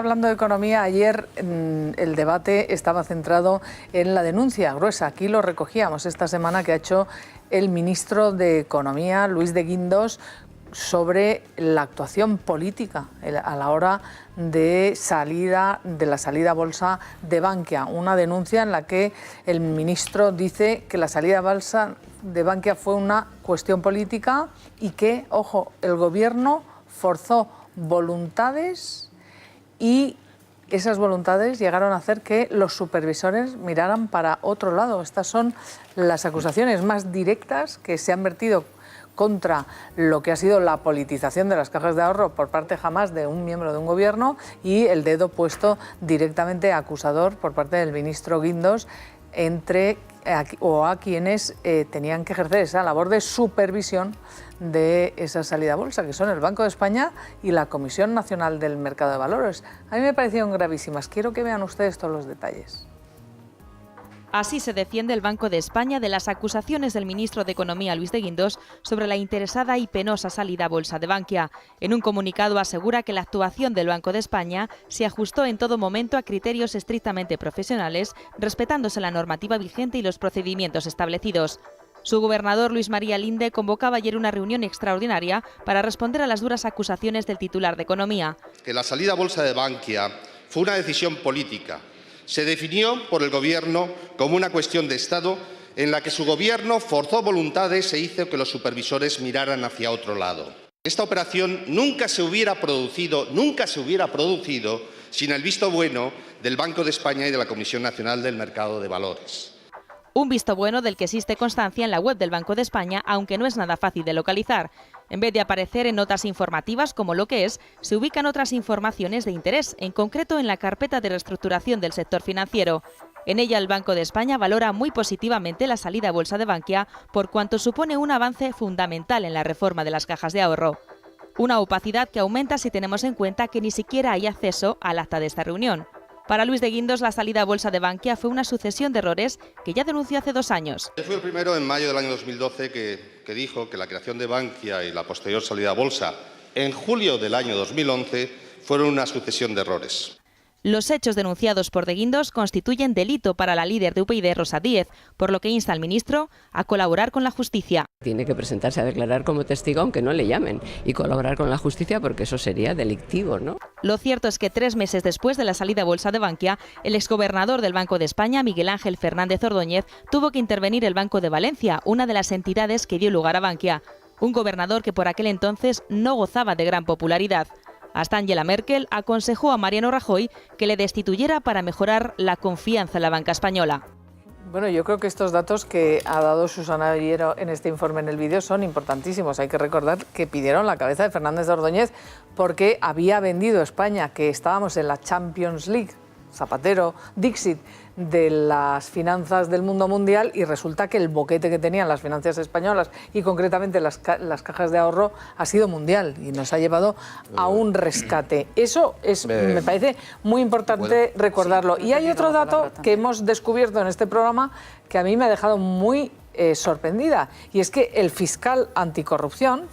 Hablando de economía, ayer el debate estaba centrado en la denuncia gruesa. Aquí lo recogíamos esta semana que ha hecho el ministro de Economía, Luis de Guindos, sobre la actuación política a la hora de la salida a bolsa de Bankia. Una denuncia en la que el ministro dice que la salida a bolsa de Bankia fue una cuestión política y que, ojo, el gobierno forzó voluntades y esas voluntades llegaron a hacer que los supervisores miraran para otro lado. Estas son las acusaciones más directas que se han vertido contra lo que ha sido la politización de las cajas de ahorro por parte jamás de un miembro de un gobierno y el dedo puesto directamente acusador por parte del ministro Guindos a quienes tenían que ejercer esa labor de supervisión de esa salida a bolsa, que son el Banco de España y la Comisión Nacional del Mercado de Valores. A mí me parecieron gravísimas. Quiero que vean ustedes todos los detalles. Así se defiende el Banco de España de las acusaciones del ministro de Economía, Luis de Guindos, sobre la interesada y penosa salida a bolsa de Bankia. En un comunicado asegura que la actuación del Banco de España se ajustó en todo momento a criterios estrictamente profesionales, respetándose la normativa vigente y los procedimientos establecidos. Su gobernador, Luis María Linde, convocaba ayer una reunión extraordinaria para responder a las duras acusaciones del titular de Economía. Que la salida a bolsa de Bankia fue una decisión política. Se definió por el Gobierno como una cuestión de Estado en la que su Gobierno forzó voluntades e hizo que los supervisores miraran hacia otro lado. Esta operación nunca se hubiera producido sin el visto bueno del Banco de España y de la Comisión Nacional del Mercado de Valores. Un visto bueno del que existe constancia en la web del Banco de España, aunque no es nada fácil de localizar. En vez de aparecer en notas informativas como lo que es, se ubican otras informaciones de interés, en concreto en la carpeta de reestructuración del sector financiero. En ella el Banco de España valora muy positivamente la salida a bolsa de Bankia por cuanto supone un avance fundamental en la reforma de las cajas de ahorro. Una opacidad que aumenta si tenemos en cuenta que ni siquiera hay acceso al acta de esta reunión. Para Luis de Guindos, la salida a bolsa de Bankia fue una sucesión de errores que ya denunció hace 2 años. Yo fui el primero en mayo del año 2012 que dijo que la creación de Bankia y la posterior salida a bolsa en julio del año 2011 fueron una sucesión de errores. Los hechos denunciados por de Guindos constituyen delito para la líder de UPyD, Rosa Díez, por lo que insta al ministro a colaborar con la justicia. Tiene que presentarse a declarar como testigo aunque no le llamen y colaborar con la justicia porque eso sería delictivo, ¿no? Lo cierto es que 3 meses después de la salida a bolsa de Bankia, el exgobernador del Banco de España, Miguel Ángel Fernández Ordóñez, tuvo que intervenir el Banco de Valencia, una de las entidades que dio lugar a Bankia. Un gobernador que por aquel entonces no gozaba de gran popularidad. Hasta Angela Merkel aconsejó a Mariano Rajoy que le destituyera para mejorar la confianza en la banca española. Bueno, yo creo que estos datos que ha dado Susana Villero en este informe en el vídeo son importantísimos. Hay que recordar que pidieron la cabeza de Fernández de Ordóñez porque había vendido España, que estábamos en la Champions League, Zapatero, Dixit, de las finanzas del mundo mundial, y resulta que el boquete que tenían las finanzas españolas y concretamente las cajas de ahorro ha sido mundial y nos ha llevado a un rescate. Eso me parece muy importante recordarlo. Y hay otro dato que hemos descubierto en este programa que a mí me ha dejado muy sorprendida, y es que el fiscal anticorrupción,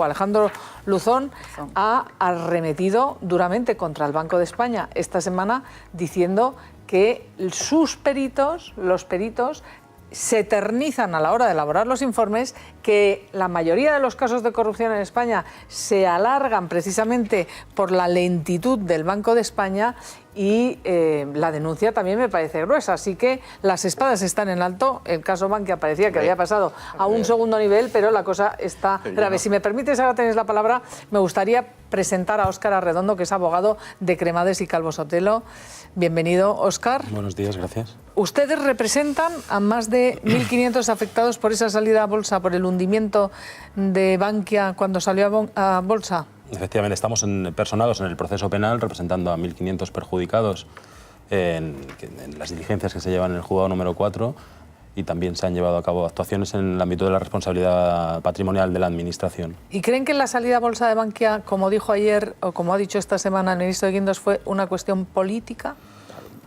Alejandro Luzón, ha arremetido duramente contra el Banco de España esta semana diciendo que sus peritos, los peritos, se eternizan a la hora de elaborar los informes, que la mayoría de los casos de corrupción en España se alargan precisamente por la lentitud del Banco de España, y la denuncia también me parece gruesa. Así que las espadas están en alto. El caso Bankia parecía que había pasado a un segundo nivel, pero la cosa está grave. Si me permites, ahora tenéis la palabra, me gustaría presentar a Óscar Arredondo, que es abogado de Cremades y Calvo Sotelo. Bienvenido, Óscar. Buenos días, gracias. Ustedes representan a más de 1.500 afectados por esa salida a bolsa, por el hundimiento de Bankia cuando salió a bolsa. Efectivamente, estamos personados en el proceso penal representando a 1.500 perjudicados en las diligencias que se llevan en el juzgado número 4, y también se han llevado a cabo actuaciones en el ámbito de la responsabilidad patrimonial de la Administración. ¿Y creen que la salida a bolsa de Bankia, como dijo ayer o como ha dicho esta semana el ministro de Guindos, fue una cuestión política?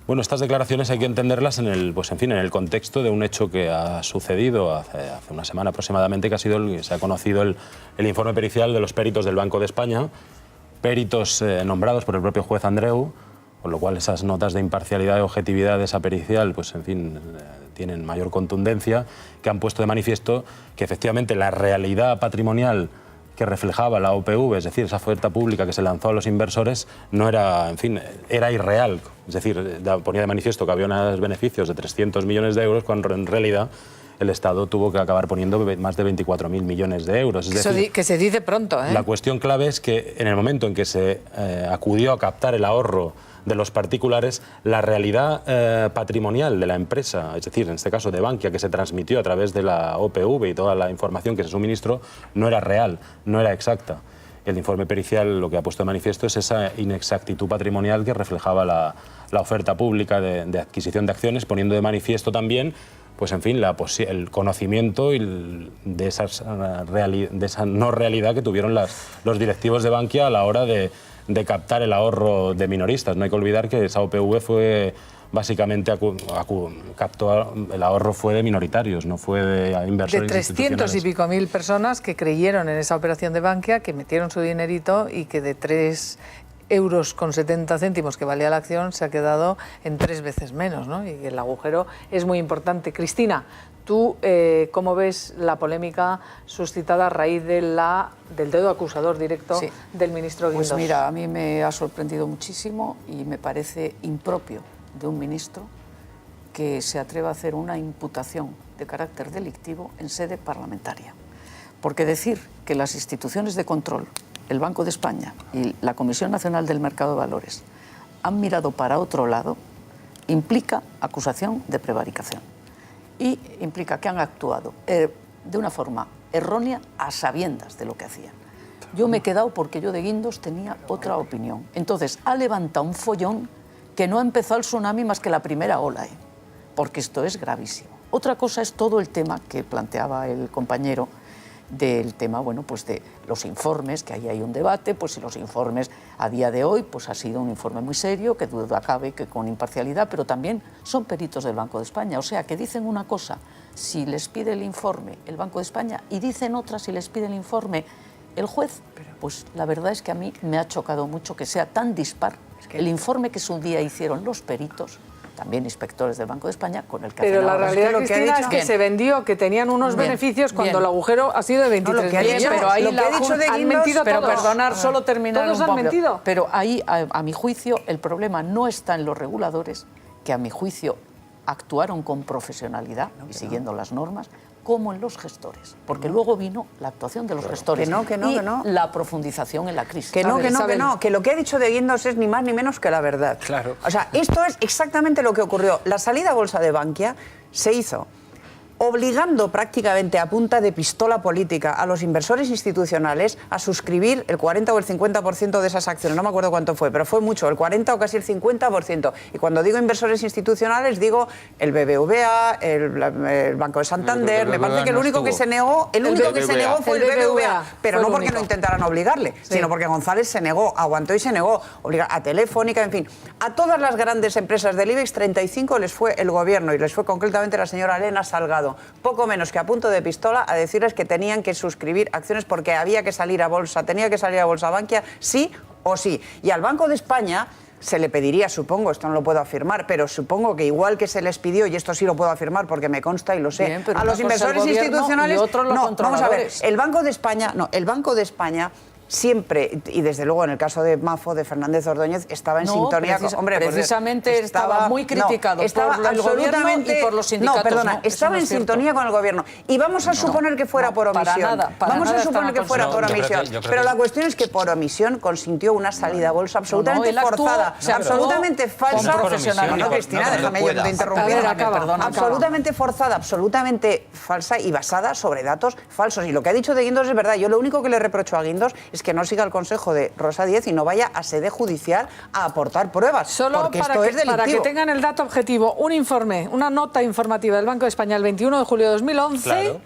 Bueno, estas declaraciones hay que entenderlas en el contexto de un hecho que ha sucedido hace una semana aproximadamente, que se ha conocido el informe pericial de los peritos del Banco de España, peritos nombrados por el propio juez Andreu, con lo cual esas notas de imparcialidad y objetividad de esa pericial, pues en fin, tienen mayor contundencia, que han puesto de manifiesto que efectivamente la realidad patrimonial que reflejaba la OPV, es decir, esa oferta pública que se lanzó a los inversores, no era, en fin, era irreal. Es decir, ponía de manifiesto que había unos beneficios de 300 millones de euros, cuando en realidad el Estado tuvo que acabar poniendo más de 24.000 millones de euros. Es decir, que se dice pronto, ¿eh? La cuestión clave es que en el momento en que se acudió a captar el ahorro de los particulares, la realidad patrimonial de la empresa, es decir, en este caso de Bankia, que se transmitió a través de la OPV y toda la información que se suministró, no era real, no era exacta. El informe pericial lo que ha puesto de manifiesto es esa inexactitud patrimonial que reflejaba la oferta pública de adquisición de acciones, poniendo de manifiesto también, pues en fin, el conocimiento de esa no realidad que tuvieron los directivos de Bankia a la hora de captar el ahorro de minoristas. No hay que olvidar que esa OPV fue básicamente captó el ahorro fue de minoritarios, no fue de inversores de 300 y pico mil personas que creyeron en esa operación de Bankia, que metieron su dinerito y que de 3,70 € que valía la acción se ha quedado en 3 veces menos, ¿no? Y el agujero es muy importante. Cristina, ¿tú cómo ves la polémica suscitada a raíz del dedo acusador directo del ministro Guindos? Pues mira, a mí me ha sorprendido muchísimo y me parece impropio de un ministro que se atreva a hacer una imputación de carácter delictivo en sede parlamentaria. Porque decir que las instituciones de control, el Banco de España y la Comisión Nacional del Mercado de Valores han mirado para otro lado, implica acusación de prevaricación y implica que han actuado de una forma errónea a sabiendas de lo que hacían. Yo me he quedado porque yo de Guindos tenía otra opinión. Entonces ha levantado un follón que no ha empezado el tsunami más que la primera ola, porque esto es gravísimo. Otra cosa es todo el tema que planteaba el compañero del tema, bueno, pues de los informes, que ahí hay un debate, pues si los informes a día de hoy, pues ha sido un informe muy serio, que duda cabe que con imparcialidad, pero también son peritos del Banco de España, o sea, que dicen una cosa si les pide el informe el Banco de España y dicen otra si les pide el informe el juez, pues la verdad es que a mí me ha chocado mucho que sea tan dispar el informe que un día hicieron los peritos, también inspectores del Banco de España, con el que pero la ahora. realidad, Cristina, es que se vendió que tenían unos beneficios cuando el agujero ha sido de 23 millones. Pero ahí han mentido pero todos. perdonar, solo terminar todos un han mentido. Pero ahí, a mi juicio, el problema no está en los reguladores, que a mi juicio actuaron con profesionalidad y siguiendo las normas, como en los gestores, porque luego vino la actuación de los gestores y la profundización en la crisis. Que lo que ha dicho de Guindos es ni más ni menos que la verdad. Claro. O sea, esto es exactamente lo que ocurrió. La salida a bolsa de Bankia se hizo obligando prácticamente a punta de pistola política a los inversores institucionales a suscribir el 40 o el 50% de esas acciones. No me acuerdo cuánto fue, pero fue mucho, el 40 o casi el 50%. Y cuando digo inversores institucionales, digo el BBVA, el Banco de Santander. Me parece que el único que se negó, fue el BBVA. Pero no porque no intentaran obligarle, sino porque González se negó, aguantó y se negó. Obligar a Telefónica, en fin. A todas las grandes empresas del IBEX 35 les fue el gobierno y les fue concretamente la señora Elena Salgado, poco menos que a punto de pistola, a decirles que tenían que suscribir acciones porque había que salir a bolsa, tenía que salir a bolsa Bankia, sí o sí. Y al Banco de España se le pediría, supongo, esto no lo puedo afirmar, pero supongo que igual que se les pidió, y esto sí lo puedo afirmar porque me consta y lo sé, bien, a los inversores institucionales, vamos a ver, el Banco de España siempre, y desde luego en el caso de Mafo, de Fernández Ordóñez, estaba en sintonía con... Hombre, precisamente estaba muy criticado por el gobierno y por los sindicatos. No, perdona, estaba en sintonía con el gobierno. Y vamos a suponer que fuera por omisión. Vamos a suponer que fuera por omisión. Pero la cuestión es que por omisión consintió una salida a bolsa absolutamente forzada, absolutamente falsa. No, Cristina, déjame yo te interrumpir. Absolutamente forzada, absolutamente falsa y basada sobre datos falsos. Y lo que ha dicho de Guindos es verdad. Yo lo único que le reprocho a Guindos es que no siga el consejo de Rosa Díez y no vaya a sede judicial a aportar pruebas. Solo porque para, esto es delictivo. Para que tengan el dato objetivo, un informe, una nota informativa del Banco de España el 21 de julio de 2011,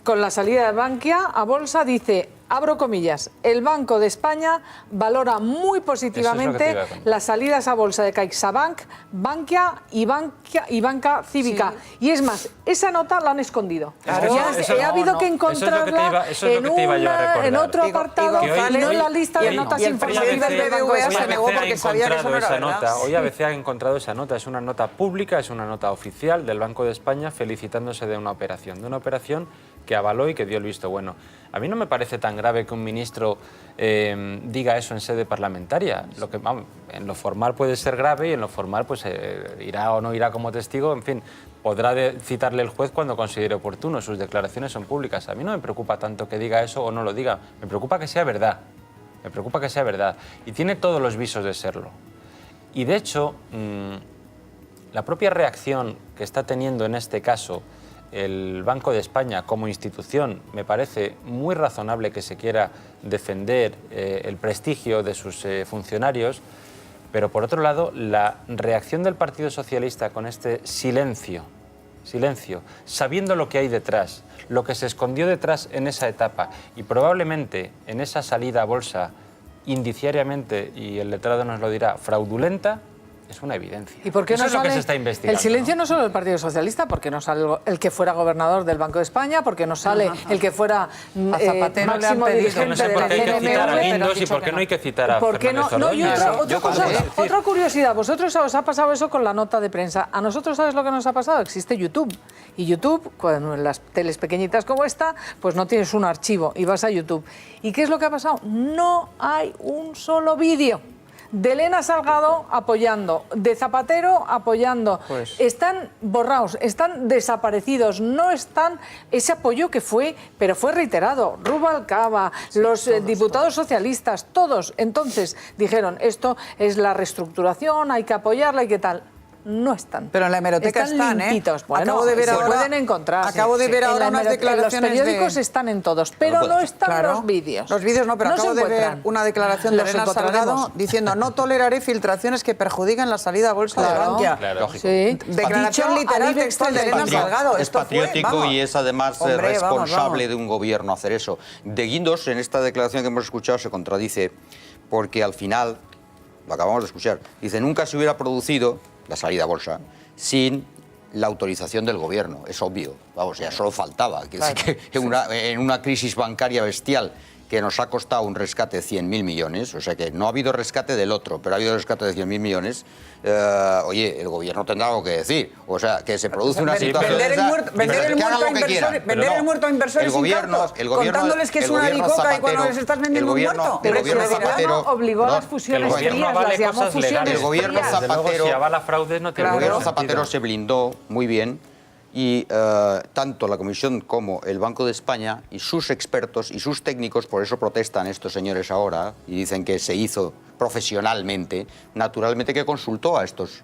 con la salida de Bankia a bolsa, dice: abro comillas, el Banco de España valora muy positivamente las salidas a bolsa de CaixaBank, Bankia y Banca Cívica. Sí. Y es más, esa nota la han escondido. Claro, ha habido que encontrarla en otro apartado, y no en la lista de notas informativas del BBVA. Se negó porque sabía que eso no era verdad. Hoy ABC ha encontrado esa nota. Es una nota pública, es una nota oficial del Banco de España felicitándose de una operación que avaló y que dio el visto bueno. A mí no me parece tan grave que un ministro diga eso en sede parlamentaria. En lo formal puede ser grave y en lo formal pues irá o no irá como testigo, en fin, podrá citarle el juez cuando considere oportuno. Sus declaraciones son públicas. A mí no me preocupa tanto que diga eso o no lo diga. Me preocupa que sea verdad. Me preocupa que sea verdad. Y tiene todos los visos de serlo. Y de hecho, la propia reacción que está teniendo en este caso el Banco de España como institución, me parece muy razonable que se quiera defender el prestigio de sus funcionarios, pero por otro lado, la reacción del Partido Socialista con este silencio, sabiendo lo que hay detrás, lo que se escondió detrás en esa etapa y probablemente en esa salida a bolsa indiciariamente, y el letrado nos lo dirá, fraudulenta, es una evidencia. ¿Y por qué eso no es lo que sale se está investigando? El silencio no solo del Partido Socialista, porque no sale el que fuera gobernador del Banco de España, porque no sale el que fuera máximo dirigente no sé por qué hay que citar a Guindos y por qué no hay que citar a Fernández Ordóñez. Otra curiosidad, vosotros os ha pasado eso con la nota de prensa. A nosotros, ¿sabes lo que nos ha pasado? Existe YouTube. Y YouTube, cuando en las teles pequeñitas como esta, pues no tienes un archivo y vas a YouTube. ¿Y qué es lo que ha pasado? No hay un solo vídeo de Elena Salgado apoyando, de Zapatero apoyando. Pues están borrados, están desaparecidos, no están ese apoyo que fue, pero fue reiterado. Rubalcaba, los diputados socialistas, todos. Entonces dijeron, esto es la reestructuración, hay que apoyarla y qué tal. No están. Pero en la hemeroteca están limpitos. Bueno, acabo de ver se ahora, pueden encontrar. Acabo de ver ahora unas declaraciones. Los periódicos están en todos, pero no están los vídeos. Los vídeos no, pero acabo de ver una declaración de Elena Salgado diciendo no toleraré filtraciones que perjudiquen la salida a bolsa de Bankia. Claro. Sí. Declaración literal textual de Elena Salgado. Es patriótico y es además responsable de un gobierno hacer eso. De Guindos, en esta declaración que hemos escuchado, se contradice porque al final, lo acabamos de escuchar, dice nunca se hubiera producido la salida a bolsa sin la autorización del gobierno. Es obvio, vamos, ya solo faltaba. Claro. Que en una crisis bancaria bestial que nos ha costado un rescate de 100.000 millones, o sea que no ha habido rescate del otro, pero ha habido rescate de 100.000 millones, oye, el gobierno tendrá algo que decir. O sea, que se produce una situación... Vender el muerto a inversores contándoles que es una bicoca y cuando les estás vendiendo un muerto. El gobierno Zapatero obligó a las fusiones frías, las llamó fusiones el gobierno Zapatero, si avala fraudes no tiene el gobierno Zapatero se blindó muy bien. Y tanto la Comisión como el Banco de España y sus expertos y sus técnicos, por eso protestan estos señores ahora y dicen que se hizo profesionalmente, naturalmente que consultó a estos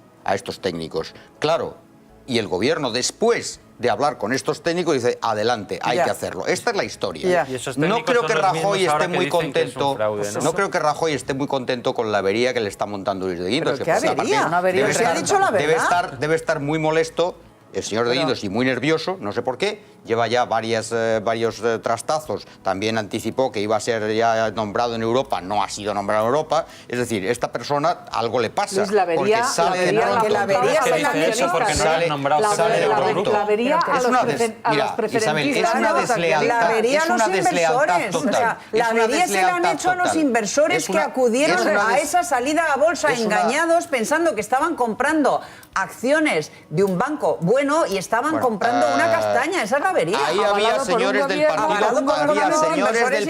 técnicos. Claro, y el gobierno después de hablar con estos técnicos dice, adelante, hay que hacerlo. Esta es la historia. No creo que Rajoy esté muy contento. No creo que Rajoy esté muy contento con la avería que le está montando Luis de Guindos. ¿Qué avería? Debe estar muy molesto el señor de Guindos y muy nervioso, no sé por qué, lleva ya varios trastazos, también anticipó que iba a ser ya nombrado en Europa, no ha sido nombrado en Europa, es decir, esta persona algo le pasa, Luis, la avería porque sale de Eurogrupo. La avería sale de los preferentistas. Es una deslealtad total. La avería se la han hecho a los inversores que acudieron a esa salida a bolsa engañados pensando que estaban comprando acciones de un banco bueno y estaban comprando una castaña. Esa es la avería. Ahí había señores del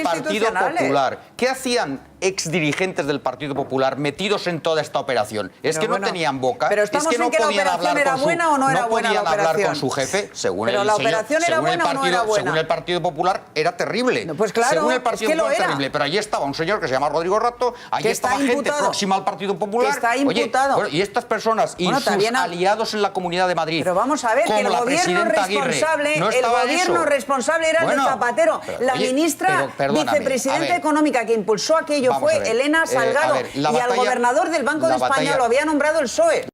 Partido Popular. ¿Qué hacían exdirigentes del Partido Popular metidos en toda esta operación? Es que no tenían boca. Pero estamos en que la operación era buena o no era buena la operación. No podían hablar con su jefe, según pero la operación era buena o no era buena. Según el Partido Popular era terrible. Pues claro, según el Partido Popular era terrible. Pero allí estaba un señor que se llama Rodrigo Rato, allí estaba gente próxima al Partido Popular. Que está imputado. Oye, y estas personas y sus aliados en la Comunidad de Madrid. Pero vamos a ver, que el gobierno responsable era el de Zapatero. La ministra vicepresidenta económica que impulsó aquello fue Elena Salgado y al gobernador del Banco de España lo había nombrado el PSOE.